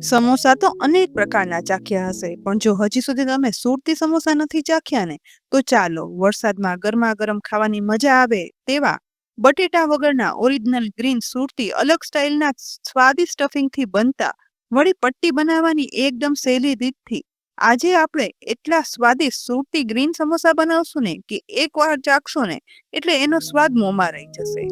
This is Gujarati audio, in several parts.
સમોસા તો અનેક પ્રકારના ચાખ્યા હશે, પણ જો હજી સુધી તમે સુરતી સમોસા નથી ચાખ્યા ને, તો ચાલો વરસાદમાં ગરમા ગરમ ખાવાની મજા આવે તેવા બટેટા વગરના ઓરિજિનલ ગ્રીન સુરતી અલગ સ્ટાઇલના સ્વાદિષ્ટ સ્ટફિંગથી બનતા વળી પટ્ટી બનાવવાની એકદમ સહેલી રીતથી આજે આપણે એટલા સ્વાદિષ્ટ સુરતી ગ્રીન સમોસા બનાવશું ને કે એકવાર ચાખશો ને એટલે એનો સ્વાદ મોંમાં રહી જશે।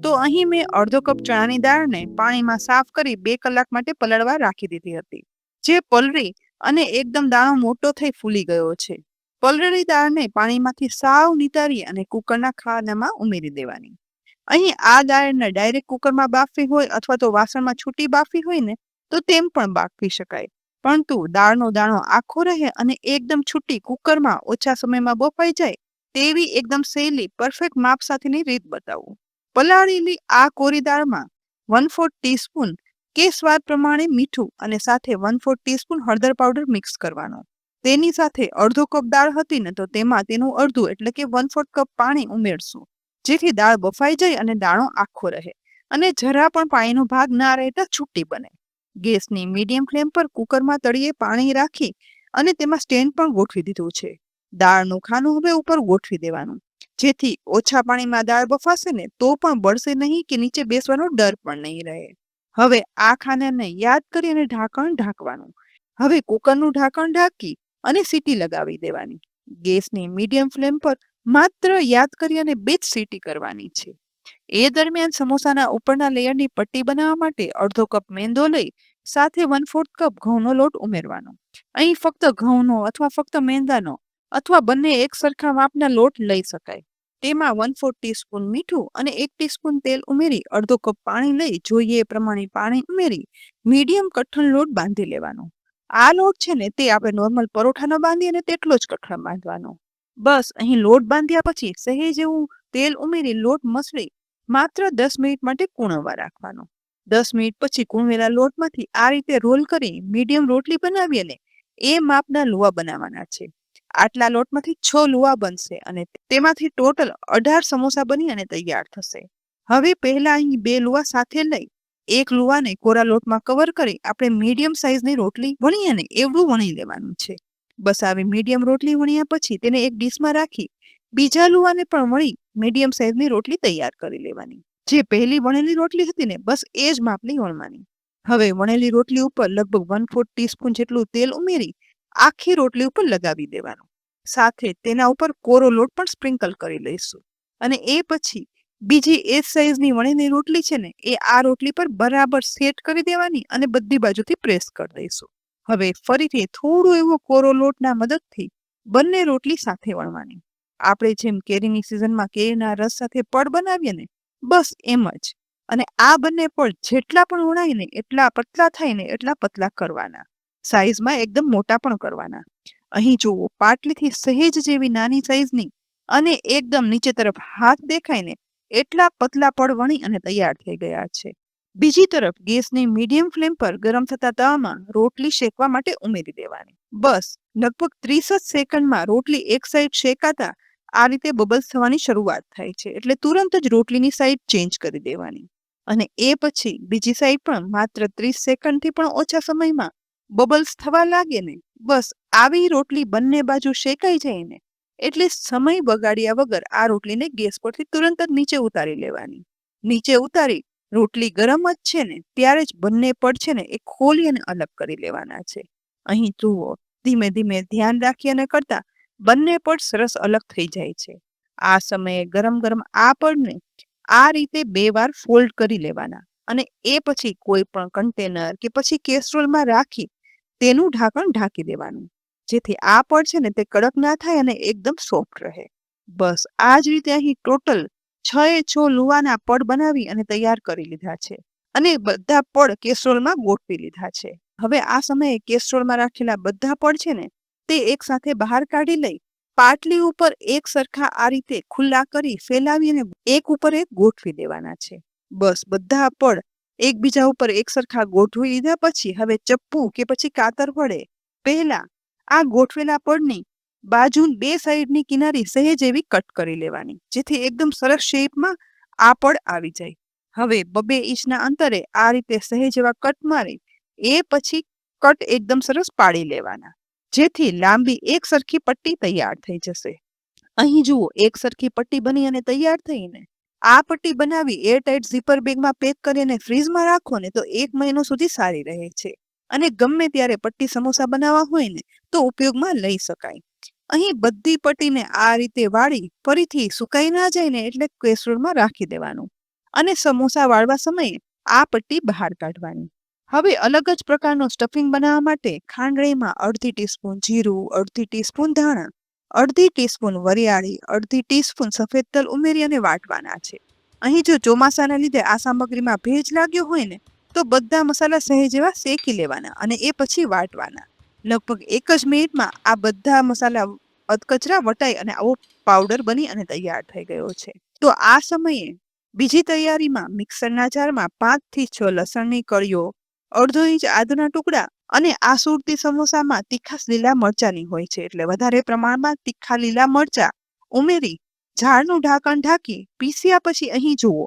તો અહીં મેં અડધો કપ ચણાની દાળને પાણીમાં સાફ કરી 2 કલાક માટે પલળવા રાખી દીધી હતી, જે પલળી અને એકદમ દાણો મોટો થઈ ફૂલી ગયો છે। પલળેલી દાળને પાણીમાંથી સાવ નિતારી અને કુકરના ખાનામાં ઉમેરી દેવાની। અહીં આ દાળને ડાયરેક્ટ કુકરમાં બાફવી હોય અથવા તો વાસણમાં છૂટી બાફવી હોય ને તો તેમ પણ બાફવી શકાય, પરંતુ દાળનો દાણો આખો રહે અને એકદમ છૂટી કુકરમાં ઓછા સમયમાં બફાઈ જાય તેવી એકદમ સહેલી પરફેક્ટ માપ સાથેની રીત બતાવું। પલાળેલી આ કોરી દાળમાં 1/4 ટીસ્પૂન કે સ્વાદ પ્રમાણે મીઠું અને સાથે 1/4 ટીસ્પૂન હળદર પાવડર મિક્સ કરવાનો। તેની સાથે અડધો કપ દાળ હતી ને તો તેમાં તેનું અડધું એટલે કે 1/4 કપ પાણી ઉમેરશું, જેથી દાળ બફાઈ જાય અને દાણો આખો રહે અને જરા પણ પાણીનો ભાગ ના રહેતા છૂટી બને। ગેસની મીડિયમ ફ્લેમ પર કુકરમાં તળિયે પાણી રાખી અને તેમાં સ્ટેન્ડ પણ ગોઠવી દીધું છે। દાળનું ખાનું હવે ઉપર ગોઠવી દેવાનું, જેથી ઓછા પાણીમાં દાળ બફાશે ને તો પણ બળશે નહીં કે નીચે બેસવાનો ડર પણ નહીં રહે। હવે આ ખાનાને યાદ કરી અને ઢાંકણ ઢાંકવાનું। હવે કુકરનું ઢાંકણ ઢાંકી અને સીટી લગાવી દેવાની। ગેસની મીડિયમ ફ્લેમ પર માત્ર યાદ કરી અને 2 જ સીટી કરવાની છે। એ દરમિયાન સમોસાના ઉપરના લેયરની પટ્ટી બનાવવા માટે અડધો કપ મેંદો લઈ સાથે 1/4 કપ ઘઉંનો લોટ ઉમેરવાનો। અહીં ફક્ત ઘઉંનો અથવા ફક્ત મેંદાનો અથવા બંને એક સરખા માપના લોટ લઈ શકાય। તેમાં 1/4 ટીસ્પૂન મીઠું અને 1 ટીસ્પૂન તેલ ઉમેરી અડધો કપ પાણી લઈ જોઈએ એ પ્રમાણે પાણી ઉમેરી મીડિયમ કઠણ લોટ બાંધી લેવાનો। આ લોટ છે ને તે આપણે નોર્મલ પરોઠાનો બાંધીએ ને તેટલો જ કઠણ બાંધવાનો। બસ અહીં લોટ બાંધ્યા પછી સહેજ એવું તેલ ઉમેરી લોટ મસળી માત્ર 10 મિનિટ માટે કૂણવવા રાખવાનો। 10 મિનિટ પછી કૂણવેલા લોટમાંથી આ રીતે રોલ કરી મીડિયમ રોટલી બનાવીએ ને એ માપના લુવા બનાવવાના છે। આટલા લોટમાંથી 6 લુવા બનશે અને તેમાંથી ટોટલ 18 સમોસા બની અને તૈયાર થશે। હવે પહેલા અહીં 2 લુવા સાથે લઈ એક લુવાને કોરા લોટમાં કવર કરી આપણે મીડિયમ સાઈઝની રોટલી વણીએ ને એવું વણી લેવાનું છે। બસ આવી મીડિયમ રોટલી વણ્યા પછી તેને એક ડીશમાં રાખી બીજા લુવાને પણ વણી મીડિયમ સાઈઝની રોટલી તૈયાર કરી લેવાની। જે પહેલી વણેલી રોટલી હતી ને બસ એ જ માપની વણવાની। હવે વણેલી રોટલી ઉપર લગભગ 1/4 ટીસ્પૂન જેટલું તેલ ઉમેરી આખી રોટલી ઉપર લગાવી દેવાનું। સાથે તેના ઉપર કોરો લોટ પણ સ્પ્રિંકલ કરી લઈશું અને એ પછી બીજી એ સાઈઝની વણેલી રોટલી છે ને એ આ રોટલી પર બરાબર સેટ કરી દેવાની અને બધી બાજુથી પ્રેસ કરી દઈશું। હવે ફરીથી થોડો એવો કોરો લોટના મદદથી બંને રોટલી સાથે વણવાની। આપણે જેમ કેરીની સિઝનમાં કેરીના રસ સાથે પડ બનાવીએ ને બસ એમ જ। અને આ બંને પડ જેટલા પણ વણાય ને એટલા પતલા થાય ને એટલા પતલા કરવાના, સાઈઝમાં એકદમ મોટા પણ કરવાના। અહીં જુઓ પાટલીથી સહેજ જેવી નાની સાઈઝની અને એકદમ નીચે તરફ હાથ દેખાય ને એટલા પતલા પડ વણી અને તૈયાર થઈ ગયા છે। બીજી તરફ ગેસની મીડિયમ ફ્લેમ પર ગરમ થતા તવામાં રોટલી શેકવા માટે ઉમેરી દેવાની। બસ લગભગ 30 જ સેકન્ડમાં રોટલી એક સાઈડ શેકાતા આ રીતે બબલ્સ થવાની શરૂઆત થાય છે, એટલે તુરંત જ રોટલીની સાઈડ ચેન્જ કરી દેવાની અને એ પછી બીજી સાઈડ પણ માત્ર 30 સેકન્ડથી પણ ઓછા સમયમાં બબલ્સ થવા લાગે ને બસ આવી રોટલી બંને બાજુ શેકાઈ જાય ને એટલે સમય બગાડ્યા વગર આ રોટલીને ગેસ પરથી તુરંત જ નીચે ઉતારી લેવાની। નીચે ઉતારી રોટલી ગરમ જ છે ને ત્યારે જ બંને પડ છે ને એ ખોલી અને અલગ કરી લેવાના છે। અહીં જુઓ ધીમે ધીમે ધ્યાન રાખી અને કરતા બંને પડ સરસ અલગ થઈ જાય છે। આ સમયે ગરમ ગરમ આ પડને આ રીતે 2 વાર ફોલ્ડ કરી લેવાના અને એ પછી કોઈ પણ કન્ટેનર કે પછી કેસરોલમાં રાખી તેનું ઢાંકણ ઢાંકી દેવાનું, જેથી આ પડ છે ને તે કડક ના થાય અને એકદમ સોફ્ટ રહે। બસ આ જ રીતે અહીં ટોટલ 6 લુવાના પડ બનાવી અને તૈયાર કરી લીધા છે અને બધા પડ કેસરોલમાં ગોઠવી લીધા છે। હવે આ સમયે કેસરોલમાં રાખેલા બધા પડ છે ને તે એક સાથે બહાર કાઢી લઈ પાટલી ઉપર એક સરખા આ રીતે ખુલ્લા કરી ફેલાવી અને એક ઉપર એક ગોઠવી દેવાના છે। બસ બધા પડ એકબીજા ઉપર એક સરખા ગોઠવી લીધા પછી હવે ચપ્પુ કે પછી કાતર વડે પહેલા આ ગોઠવેલા પડની બાજુ 2 સાઈડની કિનારી સહેજ એવી કટ કરી લેવાની, જેથી એકદમ સરસ શેપમાં આ પડ આવી જાય। હવે 2-2 ઇંચના અંતરે આ રીતે સહેજ એવા કટ મારી એ પછી કટ એકદમ સરસ પાડી લેવાના, જેથી લાંબી એક સરખી પટ્ટી તૈયાર થઈ જશે. અહીં જુઓ, એક સરખી પટ્ટી બની અને તૈયાર થઈને. આ પટ્ટી બનાવી એરટાઇટ ઝીપર બેગમાં પેક કરીને ફ્રીજમાં રાખો ને તો 1 મહિનો સુધી સારી રહે છે અને ગમે ત્યારે પટ્ટી સમોસા બનાવવા હોય ને તો ઉપયોગમાં લઈ શકાય. અહીં બધી પટ્ટીને આ રીતે વાળી ફરીથી સુકાઈ ના જાય ને એટલે કેસરોલમાં રાખી દેવાનું અને સમોસા વાળવા સમયે આ પટ્ટી બહાર કાઢવાની. હવે અલગ જ પ્રકારનો સ્ટફિંગ બનાવવા માટે ખાંડણીમાં 1/2 ટીસ્પૂન જીરું, 1/2 ટીસ્પૂન ધાણા, 1/2 ટીસ્પૂન વરિયાળી, 1/2 ટીસ્પૂન સફેદ તલ ઉમેરી અને વાટવાના છે. અહીં જો ચોમાસાના લીધે આ સામગ્રીમાં ભેજ લાગ્યો હોય ને તો બધા મસાલા સહેજ એવા શેકી લેવાના અને એ પછી વાટવાના. લગભગ 1 જ મિનિટમાં આ બધા મસાલા અધકચરા વટાઈ અને આવો પાવડર બની અને તૈયાર થઈ ગયો છે. તો આ સમયે બીજી તૈયારીમાં મિક્સરના જારમાં 5 થી 6 લસણની કળીઓ, 1/2 ઇંચ આદુના ટુકડા અને આ સુરતી સમોસામાં તીખા લીલા મરચાની હોય છે એટલે વધારે પ્રમાણમાં તીખા લીલા મરચા ઉમેરી ઝાડનું ઢાંકણ ઢાંકી પીસ્યા પછી અહીં જુઓ,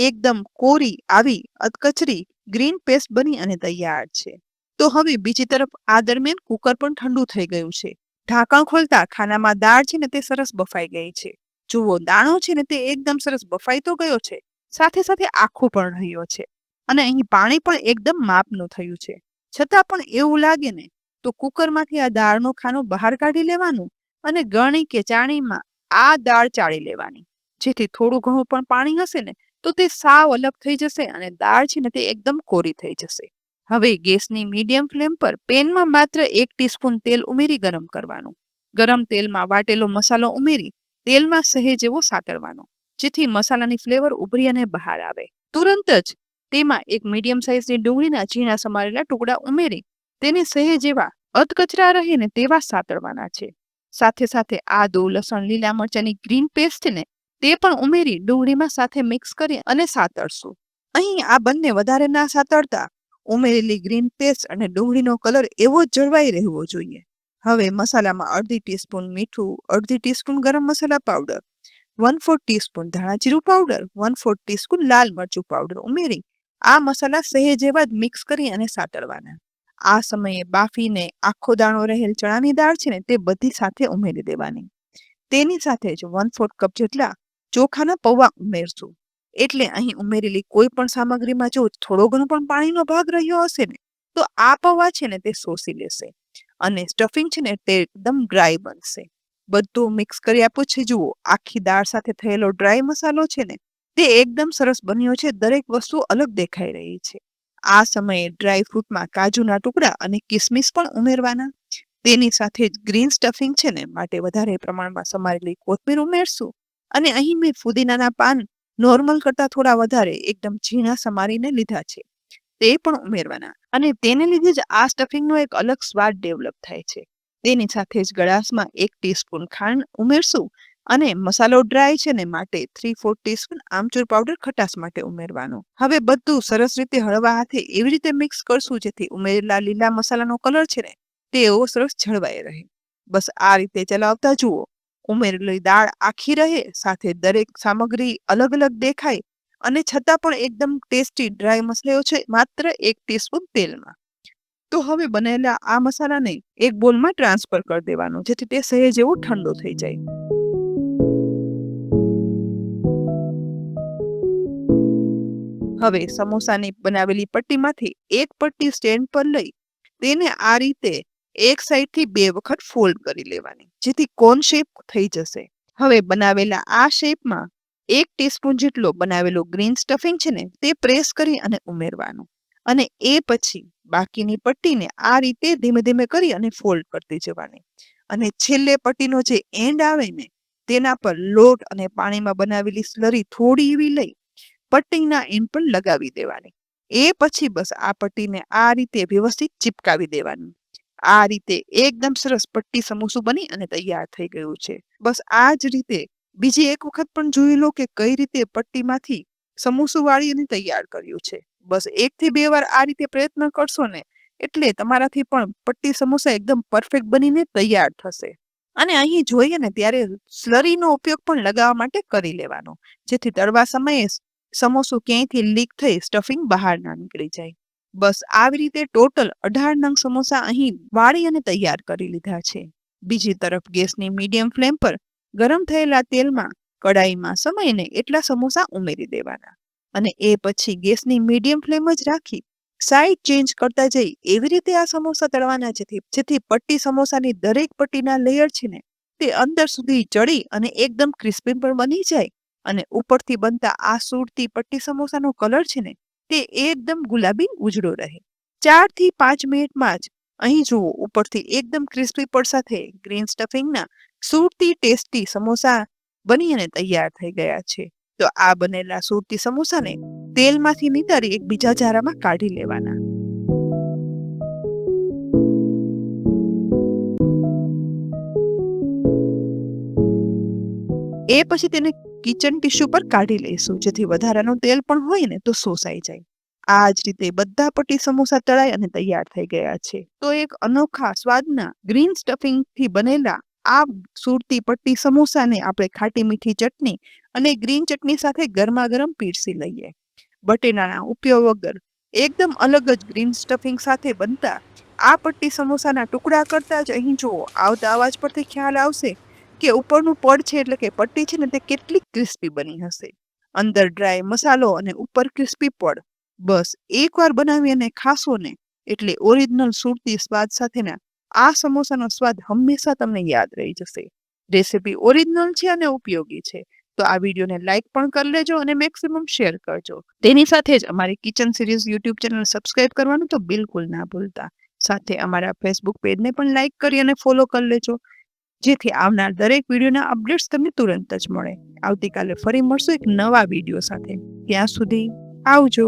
એકદમ કોરી આવી અધકચરી ગ્રીન પેસ્ટ બની અને તૈયાર છે. તો હવે બીજી તરફ આ દરમિયાન કુકર પણ ઠંડુ થઈ ગયું છે. ઢાંકણ ખોલતા ખાનામાં દાળ છે ને તે સરસ બફાઈ ગઈ છે. જુઓ, દાણો છે ને તે એકદમ સરસ બફાઈ તો ગયો છે, સાથે સાથે આખો પણ રહ્યો છે અને અહીં પાણી પણ એકદમ માપનું થયું છે. છતાં પણ એવું લાગે ને તો કુકરમાંથી આ દાળનો ખાનો બહાર કાઢી લેવાનું અને ગરણી કે ચાણીમાં આ દાળ ચાળી લેવાની, જેથી થોડું ઘણું પણ પાણી હશે ને તો તે સાવ અલગ થઈ જશે અને દાળ છે ને તે એકદમ કોરી થઈ જશે. હવે ગેસની મીડિયમ ફ્લેમ પર પેનમાં માત્ર 1 ટીસ્પૂન તેલ ઉમેરી ગરમ કરવાનું. ગરમ તેલમાં વાટેલો મસાલો ઉમેરી તેલમાં સહેજ એવો સાતળવાનો, જેથી મસાલાની ફ્લેવર ઉભરી અને બહાર આવે. તુરંત જ તેમાં એક મીડિયમ સાઇઝની ડુંગળીના ઝીણા સમારેલા ટુકડા ઉમેરી તેને સહેજ એવા અધકચરા રહે ને તેવા સાતળવાના છે. સાથે સાથે આદુ, લસણ, લીલા મરચાની ગ્રીન પેસ્ટ ને તે પણ ઉમેરી ડુંગળીમાં સાથે મિક્સ કરી અને સાતળશું. અહીં આ બંને વધારે ના સાતળતા ઉમેરેલી ગ્રીન પેસ્ટ અને ડુંગળીનો કલર એવો જ જળવાઈ રહેવો જોઈએ. હવે મસાલામાં 1/2 ટીસ્પૂન મીઠું, 1/2 ટીસ્પૂન ગરમ મસાલા પાવડર, 1/4 ટીસ્પૂન ધાણા જીરું પાવડર, 1/4 ટીસ્પૂન લાલ મરચું પાવડર ઉમેરી આ મસાલા સહેજ એવા જ મિક્સ કરી અને સાતળવાના. આ સમયે બાફીને આખો દાણો રહેલ ચણાની દાળ છે ને તે બધી સાથે ઉમેરી દેવાની. તેની સાથે જ 1/4 કપ જેટલા ચોખાના પૌવા ઉમેરશું. એટલે અહીં ઉમેરેલી કોઈ પણ સામગ્રીમાં જો થોડો ઘણો પણ પાણીનો ભાગ રહ્યો હશે ને તો આ પૌવા છે ને તે શોષી લેશે અને સ્ટફિંગ છે ને તે એકદમ ડ્રાય બનશે. બધું મિક્સ કર્યા પછી જુઓ, આખી દાળ સાથે થયેલો ડ્રાય મસાલો છે ને તે એકદમ સરસ બન્યો છે. દરેક વસ્તુ અલગ દેખાઈ રહી છે. આ સમયે ડ્રાય ફ્રૂટમાં કાજુના ટુકડા અને કિસમિસ પણ ઉમેરવાના. તેની સાથે જ ગ્રીન સ્ટફિંગ છે ને માટે વધારે પ્રમાણમાં સમારેલી કોથમીર ઉમેરશું અને અહીં મેં ફુદીનાના પાન નોર્મલ કરતા થોડા વધારે એકદમ ઝીણા સમારીને લીધા છે, તે પણ ઉમેરવાના અને તેને લીધે જ આ સ્ટફિંગનો એક અલગ સ્વાદ ડેવલપ થાય છે. તેની સાથે જ ગળાસમાં 1 ટીસ્પૂન ખાંડ ઉમેરશું અને મસાલો ડ્રાય છે ને માટે 3/4 ટીસ્પૂન આમચૂર પાવડર ખટાશ માટે ઉમેરવાનો. હવે બધું સરસ રીતે હળવા હાથે એવી રીતે મિક્સ કરશું જેથી ઉમેરેલા લીલા મસાલાનો કલર છે ને તે એવો સરસ જળવાઈ રહે. બસ આ રીતે ચલાવતા જુઓ, ઉમેરેલી દાળ આખી રહે, સાથે દરેક સામગ્રી અલગ અલગ દેખાય અને છતાં પણ એકદમ ટેસ્ટી ડ્રાય મસાલો છે માત્ર 1 ટીસ્પૂન તેલમાં. તો હવે બનેલા આ મસાલાને એક બોલમાં ટ્રાન્સફર કરી દેવાનો, જેથી તે સહેજ એવો ઠંડો થઈ જાય. હવે સમોસાની બનાવેલી પટ્ટીમાંથી એક પટ્ટી સ્ટેન્ડ પર લઈ તેને આ રીતે એક સાઈડથી 2 વખત ફોલ્ડ કરી લેવાની, જેથી કોન શેપ થઈ જશે. હવે બનાવેલા આ શેપમાં 1 ટીસ્પૂન જેટલો બનાવેલો ગ્રીન સ્ટફિંગ છે ને તે પ્રેસ કરી અને ઉમેરવાનું અને એ પછી બાકીની પટ્ટીને આ રીતે ધીમે ધીમે કરી અને ફોલ્ડ કરતી જવાની અને છેલ્લે પટ્ટીનો જે એન્ડ આવે ને તેના પર લોટ અને પાણીમાં બનાવેલી સ્લરી થોડી એવી લઈ પટ્ટીના એન્ડ પર લગાવી દેવાની. એ પછી બસ આ પટ્ટીને આ રીતે વ્યવસ્થિત ચિપકાવી દેવાની. આ રીતે એકદમ સરસ પટ્ટી સમોસું બની અને તૈયાર થઈ ગયું છે. બસ આ જ રીતે બીજી એક વખત પણ જોઈ લો કે કઈ રીતે પટ્ટીમાંથી સમોસું વાળી અને તૈયાર કર્યું છે. બસ 1 થી 2 વાર આ રીતે પ્રયત્ન કરશો ને એટલે તમારાથી પણ પટ્ટી સમોસા એકદમ પરફેક્ટ બનીને તૈયાર થશે. અને અહીં જોઈએ ને ત્યારે સ્લરીનો ઉપયોગ પણ લગાવવા માટે કરી લેવાનો, જેથી તળવા સમયે સમોસું ક્યાંયથી લીક થઈ સ્ટફિંગ બહાર ના નીકળી જાય. બસ આવી રીતે ટોટલ 18 નંગ સમોસા અહીં વાળી અને તૈયાર કરી લીધા છે. બીજી તરફ ગેસની મીડિયમ ફ્લેમ પર ગરમ થયેલા તેલમાં કડાઈમાં સમયને એટલા સમોસા ઉમેરી દેવાના અને એ પછી ગેસની મીડિયમ ફ્લેમ જ રાખી સાઈડ ચેન્જ કરતા જઈ એવી રીતે આ સમોસા તળવાના જેથી પટ્ટી સમોસાની દરેક પટ્ટીના લેયર છે ને તે અંદર સુધી ચડી અને એકદમ ક્રિસ્પી પણ બની જાય અને ઉપરથી બનતા આ સુરતી પટ્ટી સમોસાનો કલર છે ને તે એકદમ ગુલાબી ઉજળો રહે. 4 થી 5 મિનિટમાં જ અહીં જુઓ ઉપરથી એકદમ ક્રિસ્પી પડ સાથે ગ્રીન સ્ટફિંગના સુરતી ટેસ્ટી સમોસા બની અને તૈયાર થઈ ગયા છે. તો આ બનેલા સુરતી સમોસાને તેલમાંથી નીતારી એક બીજા જારામાં કાઢી લેવાના. એ પછી તેને કિચન ટીશ્યુ પર કાઢી લઈશું જેથી વધારાનું તેલ પણ હોય ને તો શોષાઈ જાય. આ જ રીતે બધા પટ્ટી સમોસા તળાઈ અને તૈયાર થઈ ગયા છે. તો એક અનોખા સ્વાદના ગ્રીન સ્ટફિંગ થી બનેલા આ સુરતી પટ્ટી સમોસાને આપણે ખાટી મીઠી ચટણી અને ગ્રીન ચટણી સાથે ગરમા ગરમ પીરસી લઈએ. બટેટાના ઉપયોગ વગર એકદમ અલગ જ ગ્રીન સ્ટફિંગ સાથે બનતા આ પટ્ટી સમોસાના ટુકડા કરતા જ અહીં જુઓ આવતા અવાજ પરથી ખ્યાલ આવશે કે ઉપરનું પડ છે એટલે કે પટ્ટી છે ને તે કેટલી ક્રિસ્પી બની હશે. અંદર ડ્રાય મસાલો અને ઉપર ક્રિસ્પી પડ. બસ એકવાર બનાવી અને ખાશો ને એટલે ઓરિજિનલ સુરતી સ્વાદ સાથેના આ સમોસાનો સ્વાદ હંમેશા તમને યાદ રહી જશે. રેસીપી ઓરિજિનલ છે અને ઉપયોગી છે. તો આ વિડીયોને લાઈક પણ કરી લેજો અને મેક્સિમમ શેર કરજો. તેની સાથે જ અમારી kitchen series YouTube channel subscribe કરવાનું તો બિલકુલ ના ભૂલતા. સાથે અમારા ફેસબુક પેજને પણ લાઈક કરી અને ફોલો કરી લેજો જેથી આવનાર દરેક વિડીયોના અપડેટ્સ તમને તુરંત જ મળે. આવતીકાલે ફરી મળશું એક નવા વિડીયો સાથે. ત્યાં સુધી આવજો.